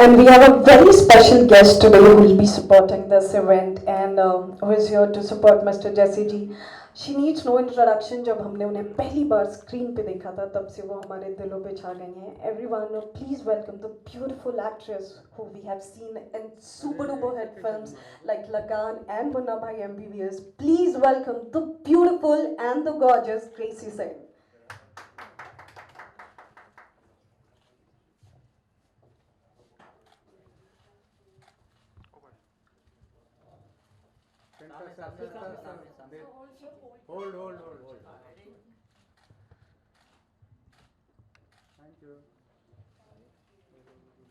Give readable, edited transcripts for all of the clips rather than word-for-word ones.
And we have a very special guest today who will be supporting this event and who is here to support Mr. Jasse ji. She needs no introduction. जब हमने उन्हें पहली बार screen पे देखा था तब से वो हमारे दिलों पे छा गई हैं. Everyone, please welcome the beautiful actress who we have seen in super duper hit films like Lagan and Munna Bhai MBBS. Please welcome the beautiful and the gorgeous Gracy Singh. Hold. Thank you.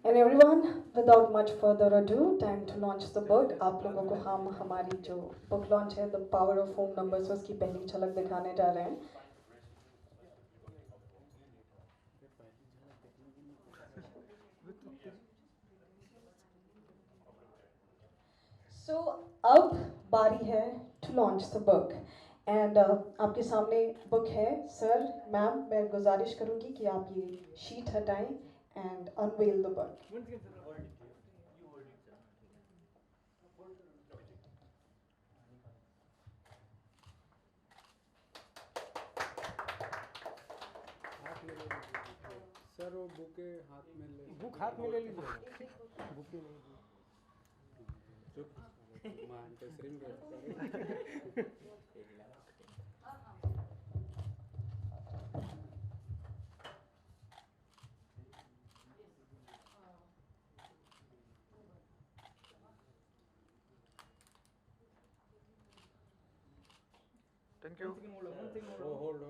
And everyone, without much further ado, time to launch the book. आप लोगों को हम हमारी जो book launch है, The Power of Home Numbers, उसकी पहली झलक दिखाने जा रहे हैं. So अब बारी है to launch the book. And आपके सामने book है, sir, ma'am, मैं गुजारिश करूँगी कि आप ये sheet हटाएं and unveil the book. Sir वो बुके हाथ में ले बुक हाथ में ले लीजिए बुक में चुप मान के श्रीम Thank you. hold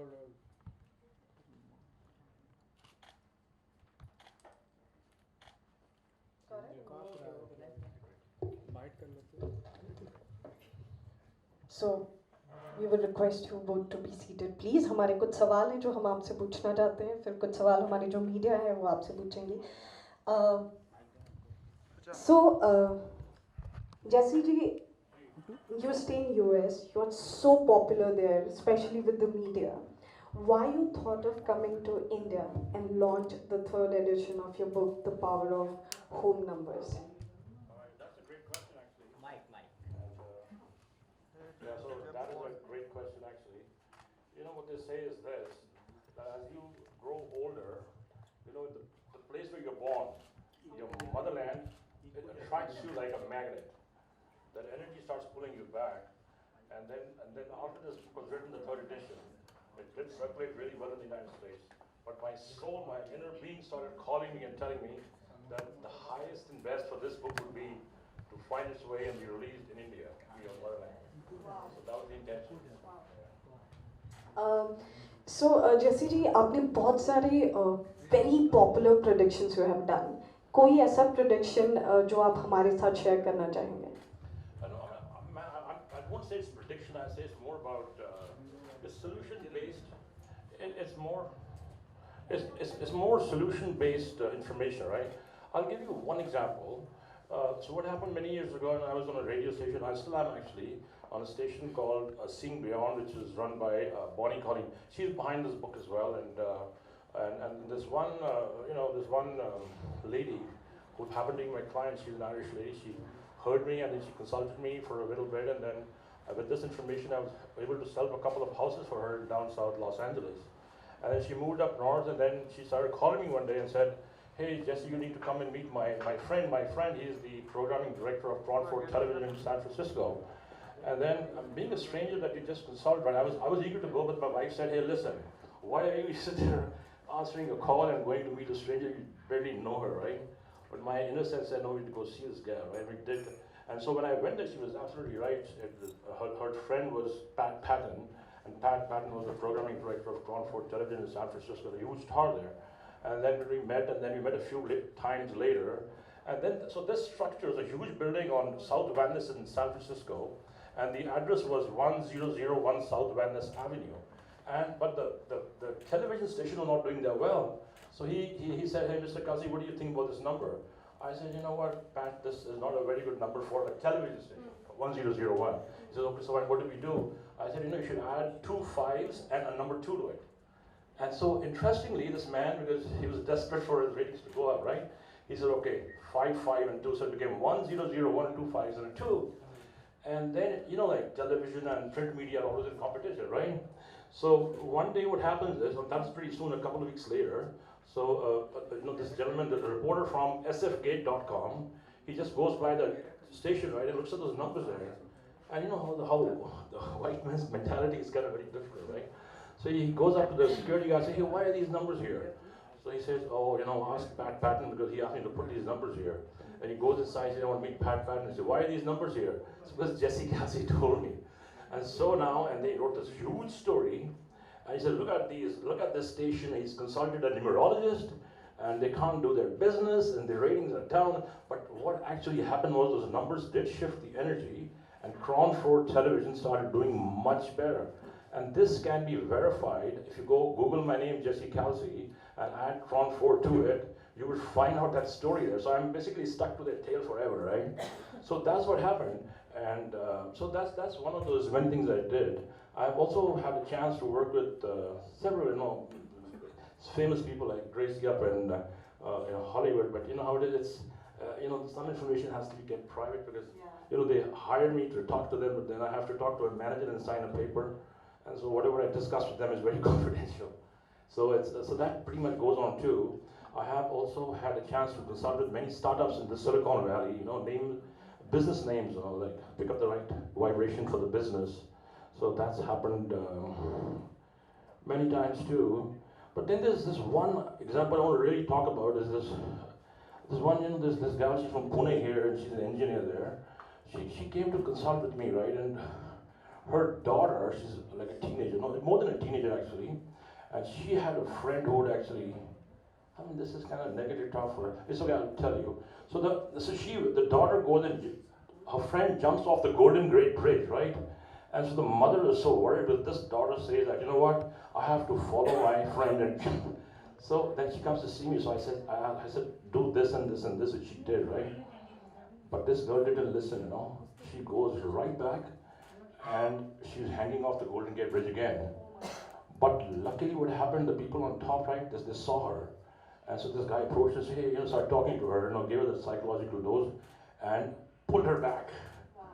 बाइट कर लेते. So we would request you both to be seated, please. हमारे कुछ सवाल हैं जो हम आपसे पूछना चाहते हैं, फिर कुछ सवाल हमारे जो मीडिया है वो आपसे पूछेंगे. Jasse ji, you stay in US, you're so popular there, especially with the media. Why you thought of coming to India and launch the third edition of your book, The Power of Home Numbers? That's a great question, actually. Yeah, so that is a great question, actually. You know, what they say is this, that as you grow older, you know, the place where you're born, your motherland, it attracts you like a magnet. That energy starts pulling you back, and then after this book was written, the third edition, it did circulate really well in the United States. But my soul, my inner being started calling me and telling me that the highest and best for this book would be to find its way and be released in India, your motherland. Wow. So that was the intention. Jasse ji, आपने बहुत सारे very popular predictions you have done. कोई ऐसा prediction जो आप हमारे साथ share करना चाहेंगे? I won't say it's prediction. I say it's more about it's solution-based. It's more solution-based information, right? I'll give you one example. So what happened many years ago, and I was on a radio station. I still am actually on a station called Seeing Beyond, which is run by Bonnie Colleen. She's behind this book as well, and this one, this one lady who happened to be my client. She's an Irish lady. She heard me and then she consulted me for a little bit, and then with this information I was able to sell a couple of houses for her down south Los Angeles. And then she moved up north, and then she started calling me one day and said, "Hey Jasse, you need to come and meet my friend. My friend, he is the programming director of Crawford Television in San Francisco." And then being a stranger that you just consulted, but I was eager to go, but my wife said, "Hey, listen, why are you sitting there answering a call and going to meet a stranger? You barely know her, right?" But my innocence said, "No, we need to go see this gal," right? We did. And so when I went there, she was absolutely right. Her friend was Pat Patton, and Pat Patton was the programming director of Crawford Television in San Francisco, a huge star there. And then we met, and then we met a few times later. And then, so this structure is a huge building on South Van Ness in San Francisco, and the address was 1001 South Van Ness Avenue. But the television station was not doing that well. So he said, "Hey, Mr. Kalsi, what do you think about this number?" I said, "You know what, Pat, this is not a very good number for a television station, 1001. He said, "Okay, so what do we do?" I said, "You should add 2 5s and a number 2 to it." And so interestingly, this man, because he was desperate for his ratings to go up, right? He said, okay, 5, 5, and 2, so it became 1, 0, 0, 1, 2, 5, 0, 2. And then, like television and print media are always in competition, right? So one day what happens is, and that's pretty soon, a couple of weeks later, so this gentleman, the reporter from sfgate.com, he just goes by the station, right, and looks at those numbers there. And you know how the white man's mentality is kind of very difficult, right? So he goes up to the security guy and says, hey, why are these numbers here? So he says, oh, ask Pat Patton because he asked me to put these numbers here. And he goes inside and says, I want to meet Pat Patton. And he says, why are these numbers here? It's because Jasse Kalsi told me. And so now, and they wrote this huge story. And he said, look at this station. He's consulted a numerologist, and they can't do their business, and the ratings are down. But what actually happened was those numbers did shift the energy, and Crown 4 television started doing much better. And this can be verified. If you go Google my name, Jasse Kalsi, and add Crown 4 to it, you will find out that story there. So I'm basically stuck to their tail forever, right? So that's what happened. And so that's one of those many things I did. I've also had a chance to work with several, famous people like Gracy up in Hollywood. But you know how it is. It's some information has to be kept private because they hire me to talk to them, but then I have to talk to a manager and sign a paper. And so whatever I discuss with them is very confidential. So so that pretty much goes on too. I have also had a chance to consult with many startups in the Silicon Valley. Name business names, like pick up the right vibration for the business. So that's happened many times too. But then there's this one example I want to really talk about is this one, this gal, she's from Pune here, and she's an engineer there. She came to consult with me, right? And her daughter, she's like a teenager, more than a teenager actually, and she had a friend who would actually, this is kind of negative talk for her. It's okay, I'll tell you. So the daughter goes and her friend jumps off the Golden Gate Bridge, right? And so the mother is so worried, but this daughter says that, you know what, I have to follow my friend. And so then she comes to see me. So I said, do this and this and this, and she did, right? But this girl didn't listen, She goes right back, and she's hanging off the Golden Gate Bridge again. But luckily what happened, the people on top, right, they saw her. And so this guy approached her and said, hey, start talking to her, gave her the psychological dose, and pulled her back. Wow.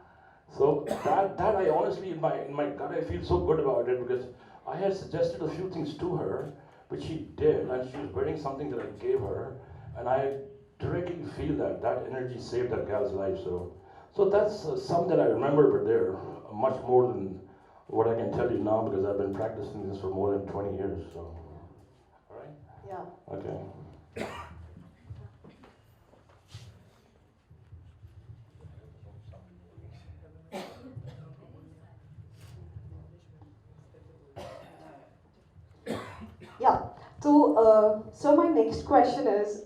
So that I honestly, in my gut, I feel so good about it because I had suggested a few things to her, which she did, and she was wearing something that I gave her, and I directly feel that energy saved that gal's life. So that's some that I remember, but they're much more than what I can tell you now because I've been practicing this for more than 20 years. So, all right? Yeah. Okay. Yeah. So my next question is,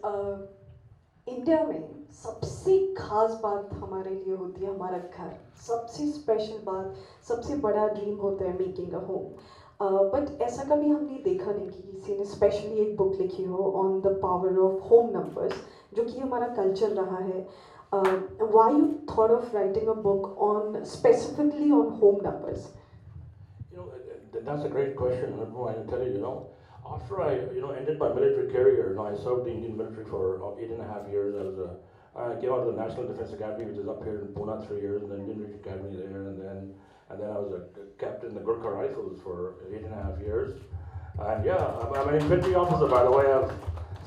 India में सबसे खास बात हमारे लिए होती है हमारा घर, सबसे स्पेशल बात, सबसे बड़ा ड्रीम होता है मेकिंग अ होम. बट ऐसा कभी हमने देखा नहीं कि किसी ने स्पेशली एक बुक लिखी हो on the power of home numbers, जो कि हमारा कल्चर रहा है. Why you thought of writing a book on specifically on home numbers? That's a great question. I can tell you, after I, ended my military career, I served the Indian military for 8.5 years. I came out of the National Defense Academy, which is up here in Pune, 3 years, and then Indian Military Academy there, and then I was a captain in the Gurkha Rifles for 8.5 years. And yeah, I'm an infantry officer, by the way. I've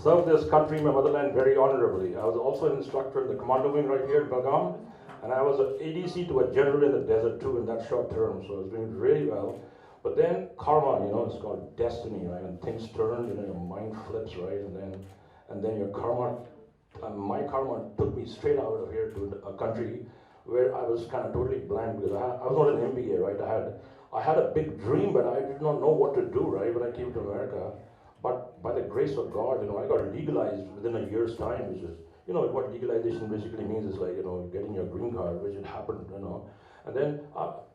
served this country, my motherland, very honorably. I was also an instructor in the commando wing right here in Belgaum, and I was an ADC to a general in the desert too in that short term, so I was doing really well. But then karma, it's called destiny, right? And things turn, your mind flips, right? And then your karma, my karma took me straight out of here to a country where I was kind of totally blank because I was not an MBA, right? I had a big dream, but I did not know what to do, right? When I came to America, but by the grace of God, I got legalized within a year's time, which is, what legalization basically means is like, getting your green card, which had happened, And then,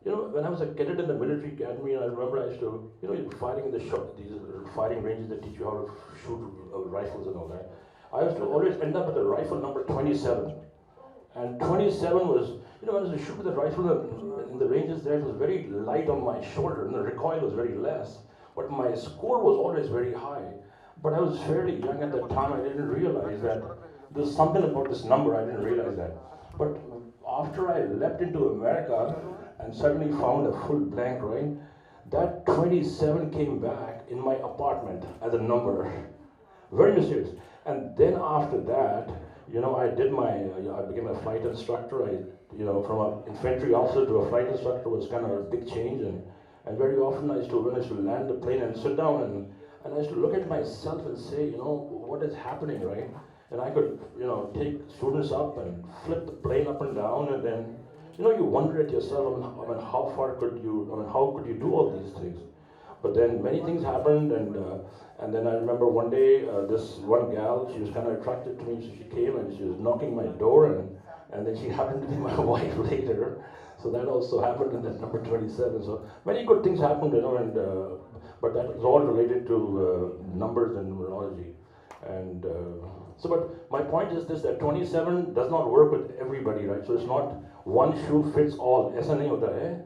when I was a cadet in the military academy, I remember I used to, fighting in these fighting ranges that teach you how to shoot rifles and all that. I used to always end up with the rifle number 27. And 27 was, when I was to shoot with the rifle in the ranges there, it was very light on my shoulder, and the recoil was very less. But my score was always very high. But I was fairly young at that time, I didn't realize that there's something about this number, I didn't realize that. But after I leapt into America and suddenly found a full blank, right? That 27 came back in my apartment as a number. Very mysterious. And then after that, I did I became a flight instructor. From an infantry officer to a flight instructor was kind of a big change. And very often when I used to land the plane and sit down and I used to look at myself and say, what is happening, right? And I could, take students up and flip the plane up and down, and then, you wonder at yourself, how far could you, how could you do all these things? But then many things happened, and then I remember one day, this one gal, she was kind of attracted to me, so she came and she was knocking my door, and then she happened to be my wife later. So that also happened in that number 27. So many good things happened, but that was all related to numbers and numerology. And but my point is this, that 27 does not work with everybody, right? So it's not one shoe fits all. ऐसा नहीं होता है.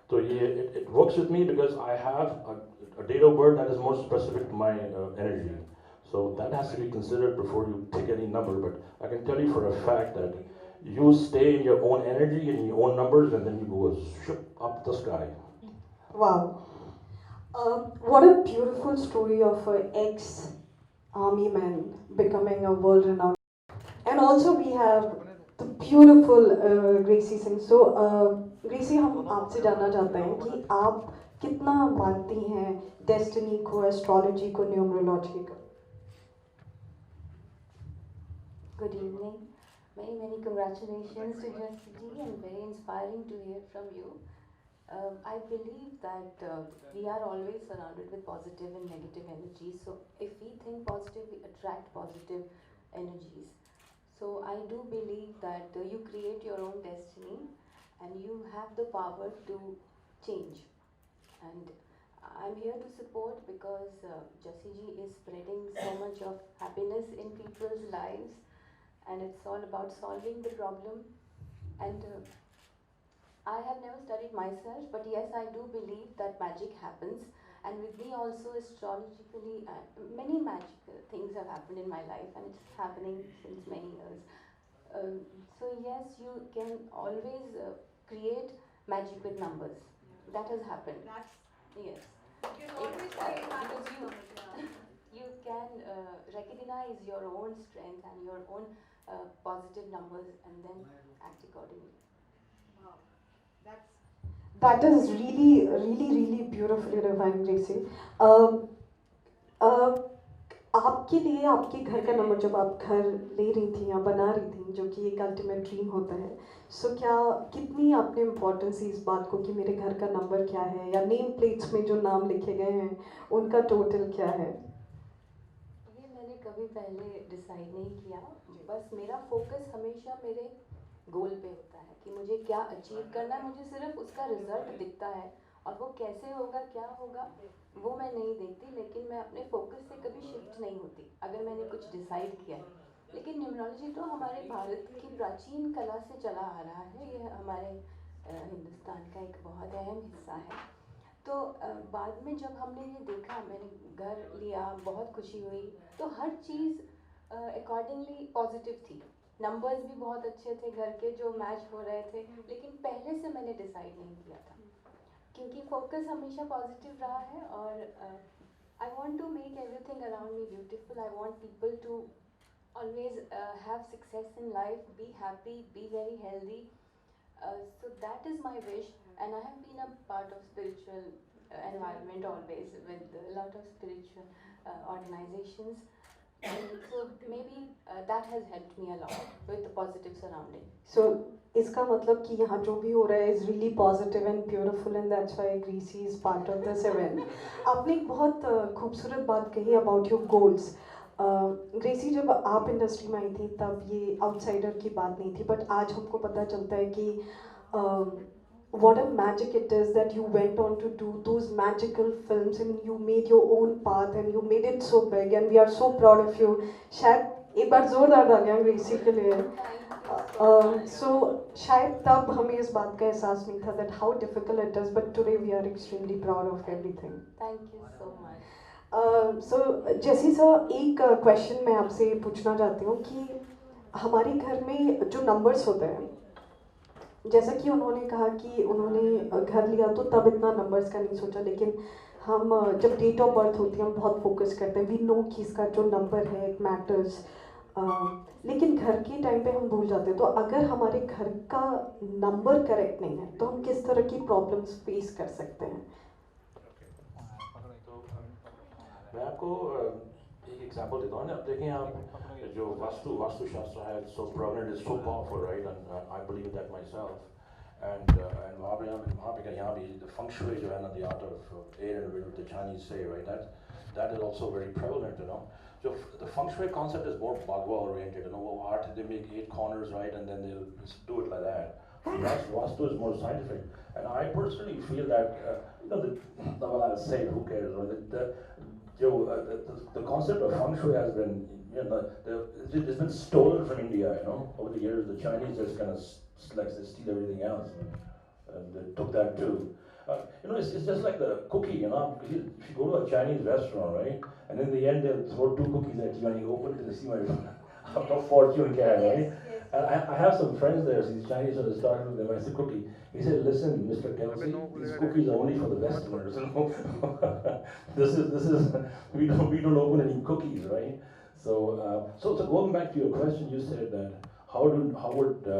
So it works with me because I have a date of birth that is more specific to my energy. So that has to be considered before you pick any number. But I can tell you for a fact that you stay in your own energy and your own numbers, and then you go up the sky. Wow. What a beautiful story of an ex-army man becoming a world-renowned. And also we have the beautiful Gracy Singh. So Gracy, हम आपसे जानना चाहते हैं कि आप कितना मानती हैं डेस्टिनी को, एस्ट्रोलॉजी को, न्यूमरोलॉजी को? Good evening. Many congratulations to Jasse ji, and very inspiring to hear from you. I believe that we are always surrounded with positive and negative energies. So if we think positive, we attract positive energies. So I do believe that you create your own destiny and you have the power to change. And I'm here to support because Jasse ji is spreading so much of happiness in people's lives, and it's all about solving the problem. And I have never studied myself, but yes, I do believe that magic happens. And with me also, astrologically, many magical things have happened in my life, and it's happening since many years. So yes, you can always create magic with numbers. That has happened. Yes. You can always create magic Because with numbers, yeah. you can recognize your own strength and your own positive numbers and then act accordingly. Wow. That is really beautifully defined, Gracie. आपके लिए आपके घर का number जब आप घर ले रही थी या बना रही थी, जो कि एक अल्टीमेट ड्रीम होता है, सो क्या कितनी आपने इम्पोर्टेंस दी इस बात को कि मेरे घर का नंबर क्या है, या नेम प्लेट्स में जो नाम लिखे गए हैं उनका टोटल क्या है? ये मैंने कभी पहले डिसाइड नहीं किया. बस मेरा फोकस हमेशा मेरे गोल पे होता है कि मुझे क्या अचीव करना है. मुझे सिर्फ उसका रिजल्ट दिखता है, और वो कैसे होगा, क्या होगा, वो मैं नहीं देखती. लेकिन मैं अपने फोकस से कभी शिफ्ट नहीं होती अगर मैंने कुछ डिसाइड किया है. लेकिन न्यूमरोलॉजी तो हमारे भारत की प्राचीन कला से चला आ रहा है. ये हमारे हिंदुस्तान का एक बहुत अहम हिस्सा है. तो बाद में जब हमने ये देखा, मैंने घर लिया, बहुत खुशी हुई. तो हर चीज़ अकॉर्डिंगली पॉजिटिव थी. नंबर्स भी बहुत अच्छे थे घर के, जो मैच हो रहे थे. लेकिन पहले से मैंने डिसाइड नहीं किया था, क्योंकि फोकस हमेशा पॉजिटिव रहा है. और I want to make everything around me beautiful. I want people to always have success in life, be happy, be very healthy. So that is my wish, and I have been a part of spiritual environment always, with a lot of spiritual organizations. So maybe that has helped me a lot with the positive surrounding. So इसका मतलब कि यहाँ जो भी हो रहा है is really positive and beautiful, and that's why Gracie is part of this event. आपने एक बहुत खूबसूरत बात कही about your goals. ग्रेसी, जब आप इंडस्ट्री में आई थी तब ये आउटसाइडर की बात नहीं थी, बट आज हमको पता चलता है कि what a magic it is that you went on to do those magical films and you made your own path and you made it so big, and we are so proud of you. शायद एक बार जोरदार तालियां ग्रेसी के लिए. So शायद तब हमें इस बात का एहसास नहीं था that how difficult it is, but today we are extremely proud of everything. Thank you so much. So जैसे सर, एक क्वेश्चन मैं आपसे पूछना चाहती हूँ कि हमारे घर में जो नंबर्स होते हैं, जैसा कि उन्होंने कहा कि उन्होंने घर लिया तो तब इतना नंबर्स का नहीं सोचा, लेकिन हम जब डेट ऑफ बर्थ होती है हम बहुत फोकस करते हैं, वी नो कि इसका जो नंबर है इट मैटर्स, लेकिन घर के टाइम पे हम भूल जाते हैं। तो अगर हमारे घर का नंबर करेक्ट नहीं है तो हम किस तरह की प्रॉब्लम्स फेस कर सकते हैं? तो मैं आपको एक एग्जांपल देता हूँ ना। अब देखें आप, जो वास्तुशास्त्र है, so prominent, is so powerful, right, and I believe that myself. And वहाँ पे यहाँ भी फंग शुई जो है ना, the art of air and wind, the Chinese से, right, that is also very prevalent, you know. So the feng shui concept is more Bagua oriented, you know. Art, they make 8 corners, right, and then they'll just do it like that. Vastu is more scientific, and I personally feel that you know, well, I'll say, who cares, right? The concept of feng shui has been, you know, it's been stolen from India, you know, over the years. The Chinese just kind of like they steal everything else, and they took that too. You know, it's just like the cookie, you know, because if you go to a Chinese restaurant, right, and in the end they'll throw 2 cookies at you and you open it and see how no fortune can, right? And I have some friends there, so these Chinese, so I was talking to them, I said, cookie. He said, listen, Mr. Kalsi, these cookies are only for the Westerners, you know. this is, we don't open any cookies, right? So going back to your question, you said that how would,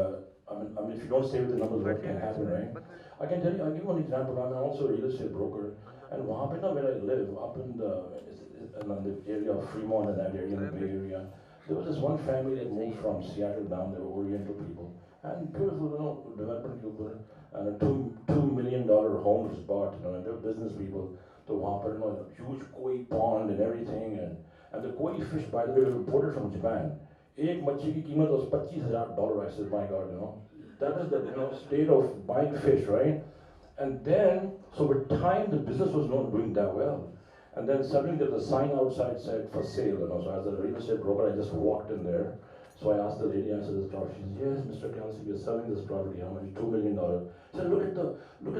I mean, if you don't stay with the numbers, what can happen, right? I can tell you, I'll give you one example. I'm also a real estate broker, and वहाँ पे ना, where I live, up in the area of Fremont and that area, in the Bay Area, there was this one family that moved from Seattle down. They were Oriental people, and beautiful, you know, development people, and $2 million home was bought, you know, and they're business people. So वहाँ पर, you know, a huge koi pond and everything, and the koi fish, by the way, were imported from Japan. एक मच्छी की कीमत was $25,000. I said, my God, you know. That is the, you know, state of buying fish, right? And then, so with time, the business was not doing that well. And then suddenly there was a sign outside said for sale, you know. So as a real estate broker, I just walked in there. So I asked the lady, I said, this property. She said, yes, Mr. Kalsi, we're selling this property. How much? $2 million. She said, look at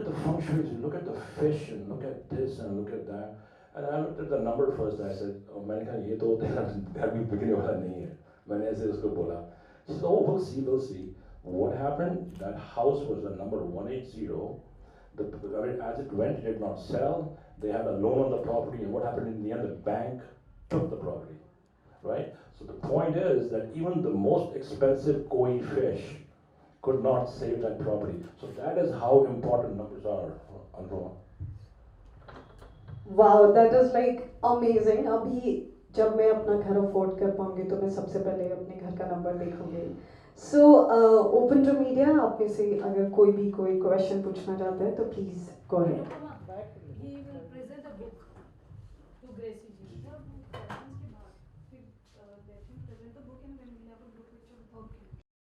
the functions, look at the fish, and look at this, and look at that. And I looked at the number first, and I said, oh, मैंने कहा ये तो घर भी बिकने वाला नहीं है. मैंने ऐसे उसको बोला. She said, oh, we'll see. What happened? That house was the number 180. I mean, as it went, it did not sell. They had a loan on the property, and what happened in the end? The bank took the property, right? So the point is that even the most expensive koi fish could not save that property. So that is how important numbers are, Anupama. Wow, that is like amazing. अभी जब मैं अपना घर afford कर पाऊंगी तो मैं सबसे पहले अपने घर का नंबर देखूंगी. So open to media, आप में से अगर कोई भी कोई क्वेश्चन पूछना चाहता है तो प्लीज गो अहेड.